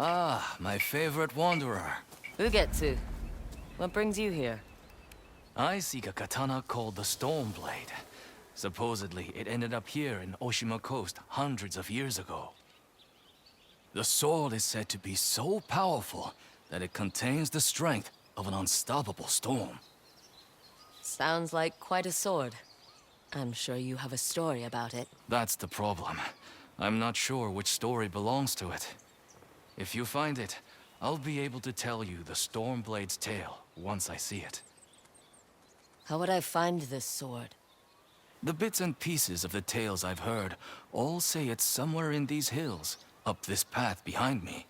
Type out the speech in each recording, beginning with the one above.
Ah, my favorite wanderer. Ugetsu, what brings you here? I seek a katana called the Stormblade. Supposedly, it ended up here in Oshima Coast hundreds of years ago. The sword is said to be so powerful that it contains the strength of an unstoppable storm. Sounds like quite a sword. I'm sure you have a story about it. That's the problem. I'm not sure which story belongs to it. If you find it, I'll be able to tell you the Stormblade's tale once I see it. How would I find this sword? The bits and pieces of the tales I've heard all say it's somewhere in these hills, up this path behind me.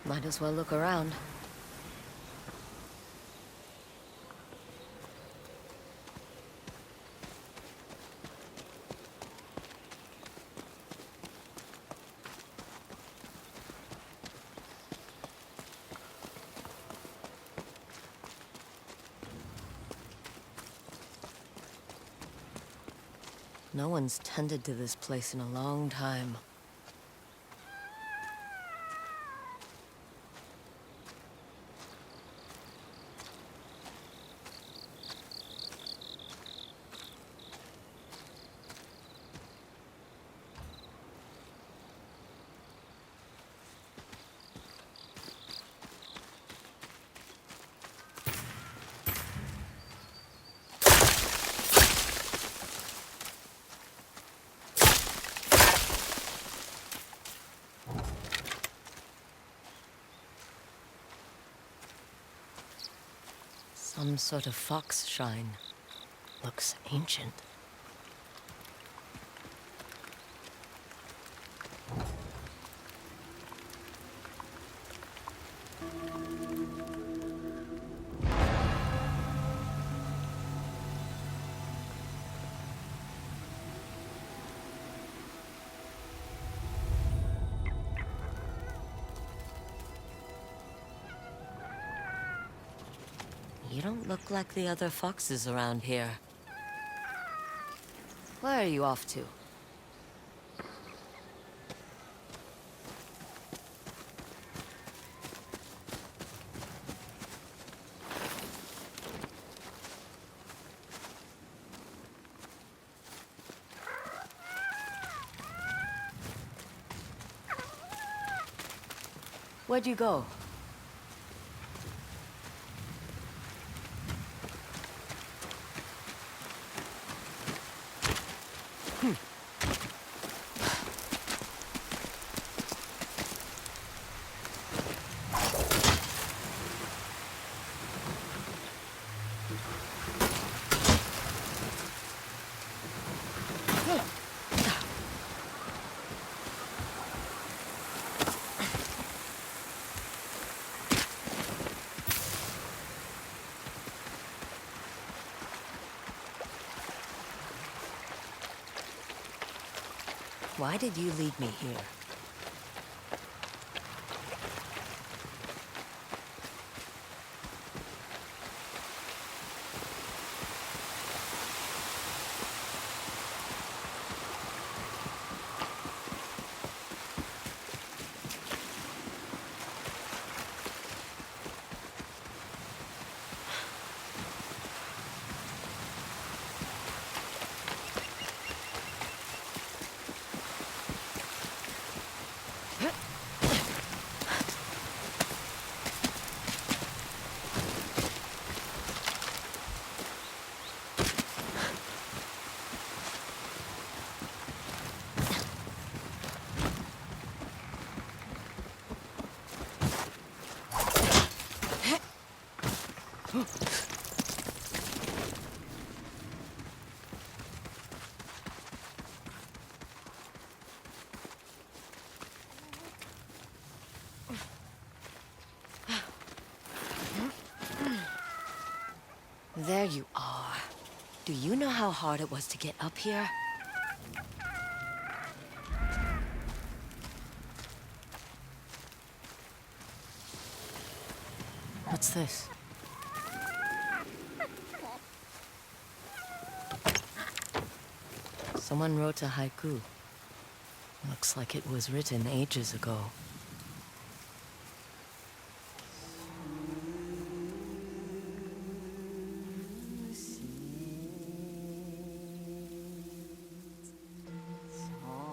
Might as well look around. No one's tended to this place in a long time. Some sort of fox shrine. Looks ancient. You don't look like the other foxes around here. Where are you off to? Where'd you go? Why did you lead me here? There you are. Do you know how hard it was to get up here? What's this? Someone wrote a haiku. Looks like it was written ages ago.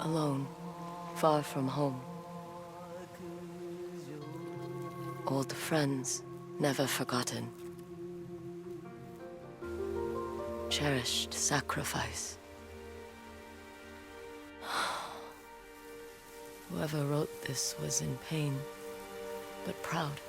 Alone, far from home. Old friends, never forgotten. Cherished sacrifice. Whoever wrote this was in pain, but proud.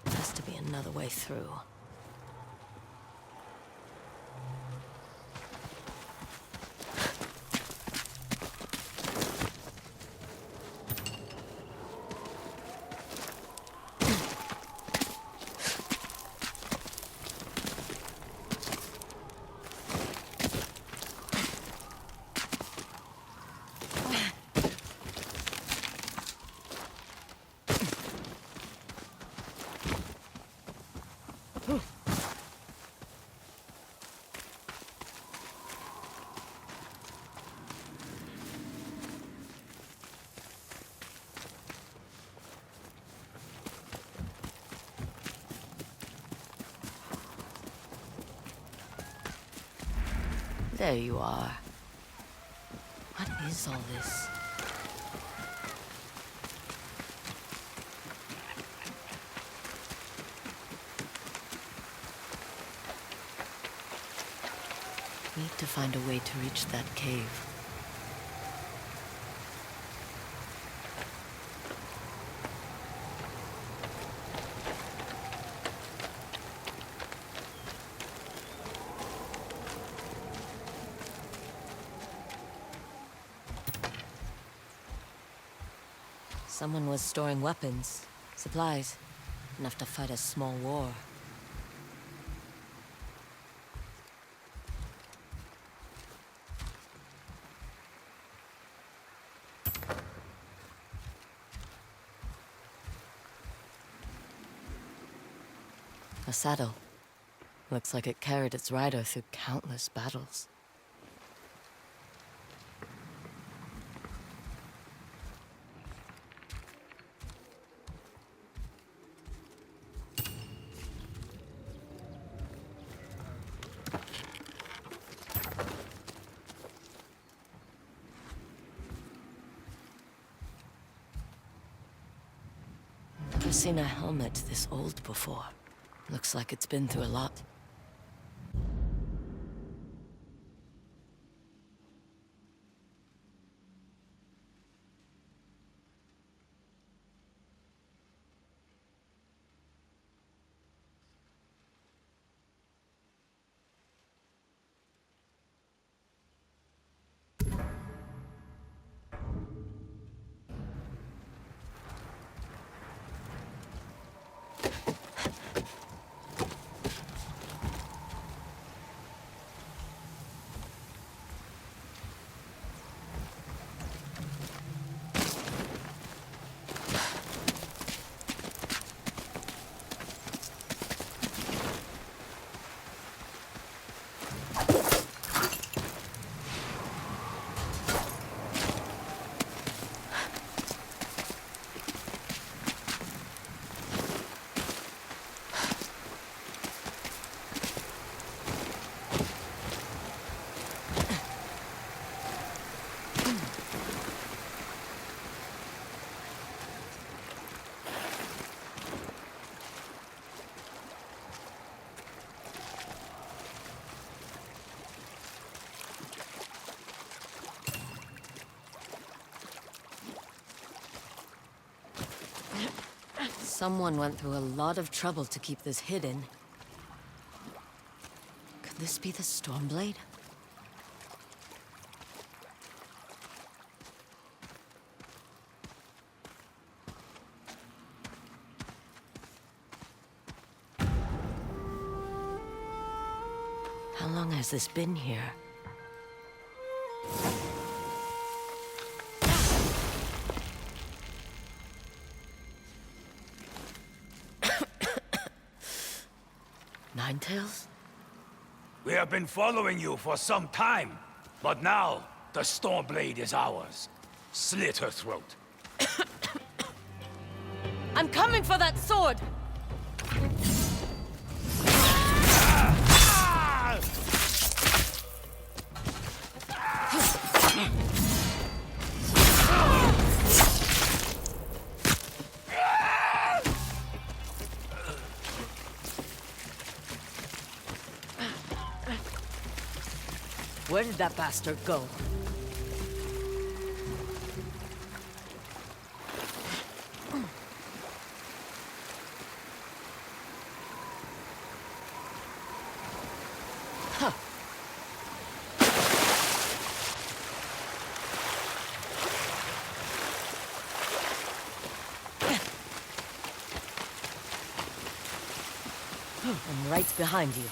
Has to be another way through. There you are. What is all this? Need to find a way to reach that cave. Someone was storing weapons, supplies, enough to fight a small war. A saddle. Looks like it carried its rider through countless battles. Never seen a helmet this old before. Looks like it's been through a lot. Someone went through a lot of trouble to keep this hidden. Could this be the Stormblade? How long has this been here? Ninetales? We have been following you for some time, but now the Stormblade is ours. Slit her throat. I'm coming for that sword! Where did that bastard go? Huh. I'm right behind you.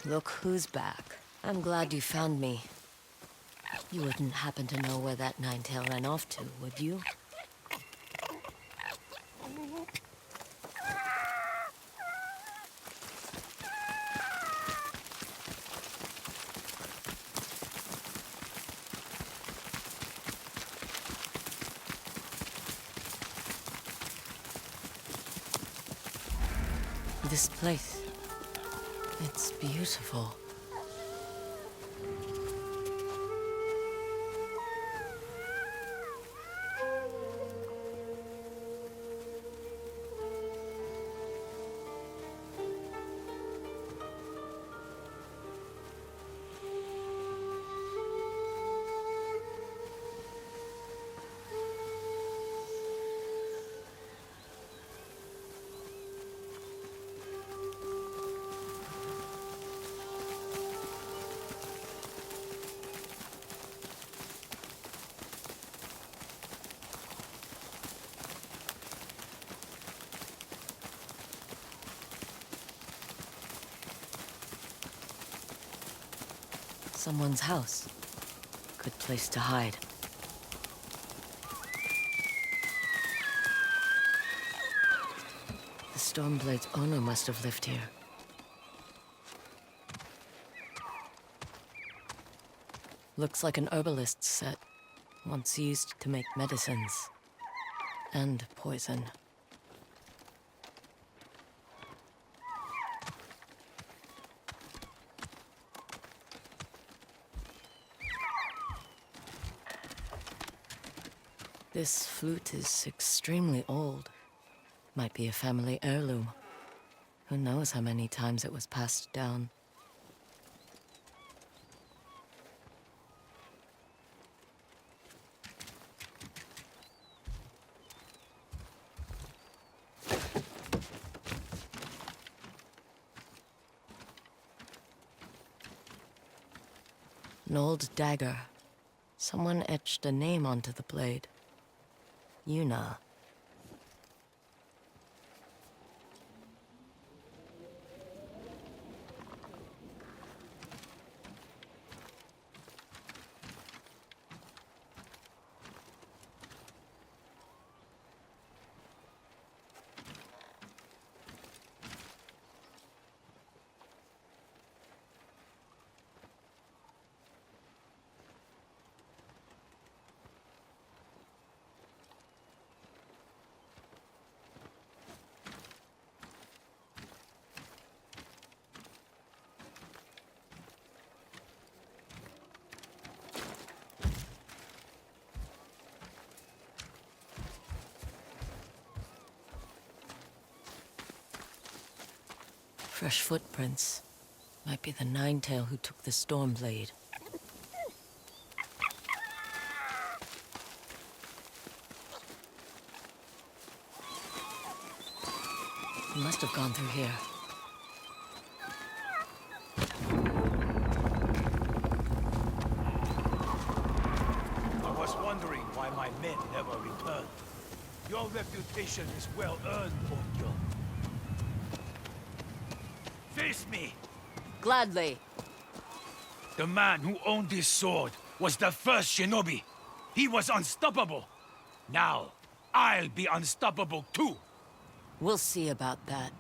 Look who's back. I'm glad you found me. You wouldn't happen to know where that Ninetail ran off to, would you? This place, it's beautiful. Someone's house. Good place to hide. The Stormblade's owner must have lived here. Looks like an herbalist's set, once used to make medicines. And poison. This flute is extremely old. Might be a family heirloom. Who knows how many times it was passed down. An old dagger. Someone etched a name onto the blade. Yuna. Fresh footprints. Might be the Ninetail who took the Stormblade. He must have gone through here. I was wondering why my men never returned. Your reputation is well earned, Onyo. Face me! Gladly. The man who owned this sword was the first shinobi. He was unstoppable. Now, I'll be unstoppable too. We'll see about that.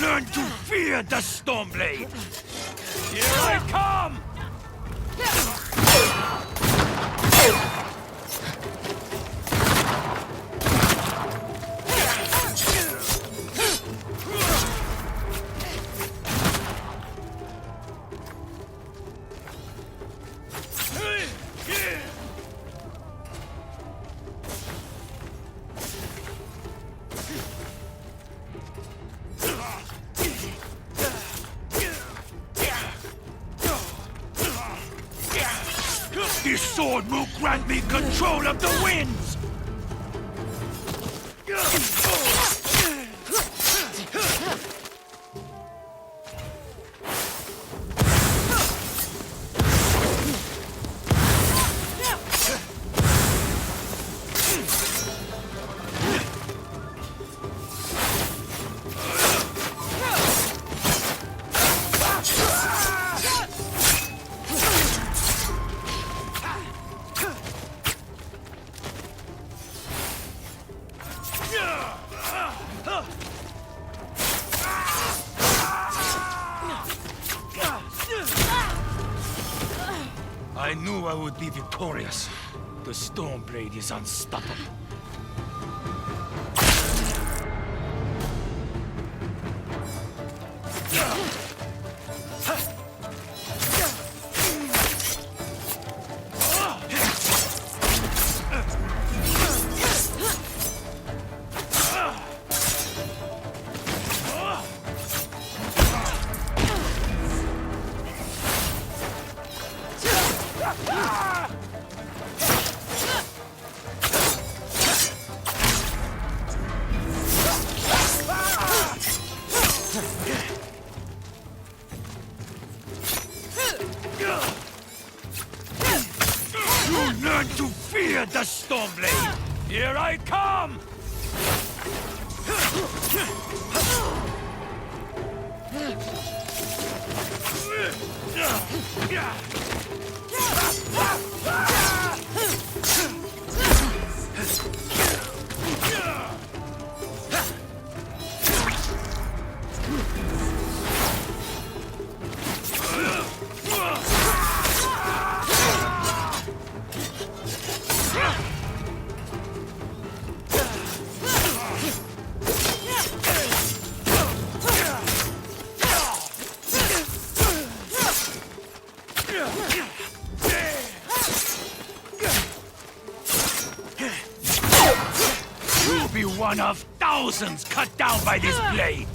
Learn to fear the Stormblade! Here I come! This sword will grant me control of the winds! I knew I would be victorious. The Stormblade is unstoppable. Learn to fear the Stormblade! Here I come! You'll be one of thousands cut down by this blade!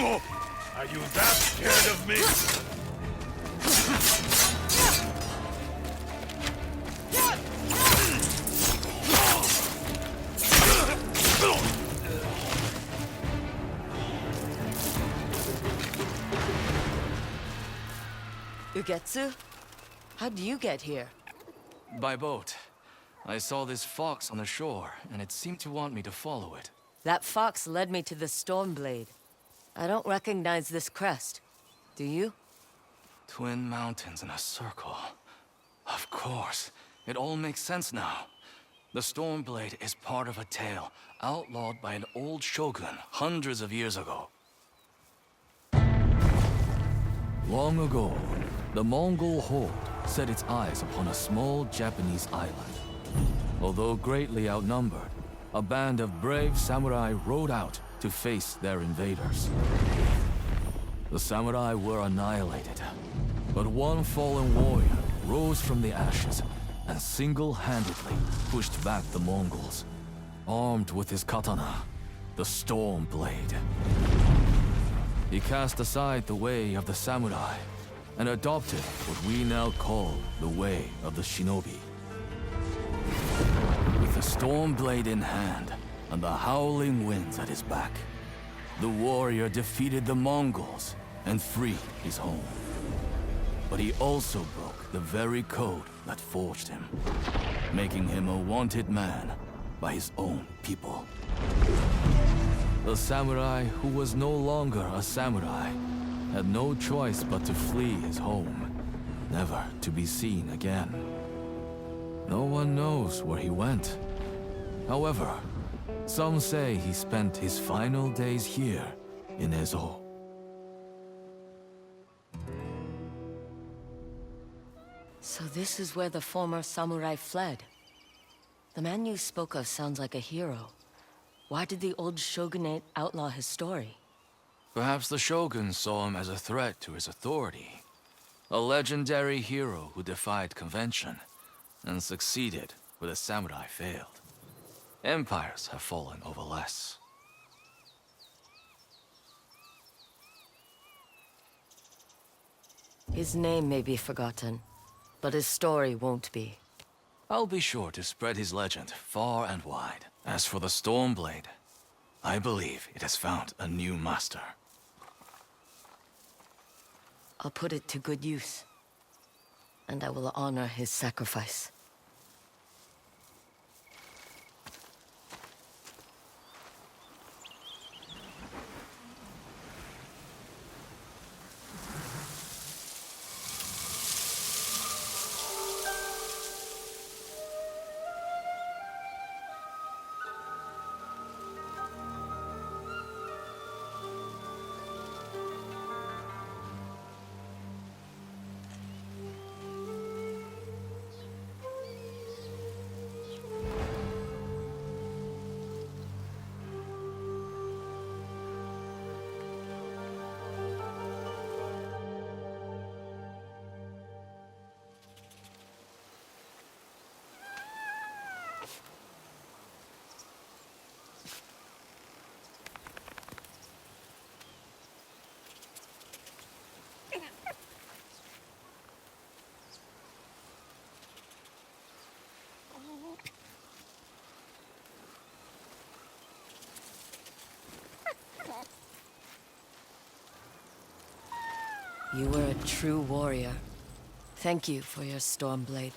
Are you that scared of me? Ugetsu? How do you get here? By boat. I saw this fox on the shore, and it seemed to want me to follow it. That fox led me to the Stormblade. I don't recognize this crest. Do you? Twin mountains in a circle. Of course. It all makes sense now. The Stormblade is part of a tale outlawed by an old shogun hundreds of years ago. Long ago, the Mongol horde set its eyes upon a small Japanese island. Although greatly outnumbered, a band of brave samurai rode out to face their invaders. The samurai were annihilated, but one fallen warrior rose from the ashes and single-handedly pushed back the Mongols, armed with his katana, the Stormblade. He cast aside the way of the samurai and adopted what we now call the way of the shinobi. With the Stormblade in hand and the howling winds at his back, the warrior defeated the Mongols and freed his home. But he also broke the very code that forged him, making him a wanted man by his own people. The samurai who was no longer a samurai had no choice but to flee his home, never to be seen again. No one knows where he went. However, some say he spent his final days here in Ezo. So this is where the former samurai fled. The man you spoke of sounds like a hero. Why did the old shogunate outlaw his story? Perhaps the shogun saw him as a threat to his authority. A legendary hero who defied convention and succeeded where the samurai failed. Empires have fallen over less. His name may be forgotten, but his story won't be. I'll be sure to spread his legend far and wide. As for the Stormblade, I believe it has found a new master. I'll put it to good use, and I will honor his sacrifice. You were a true warrior. Thank you for your Stormblade.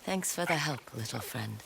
Thanks for the help, little friend.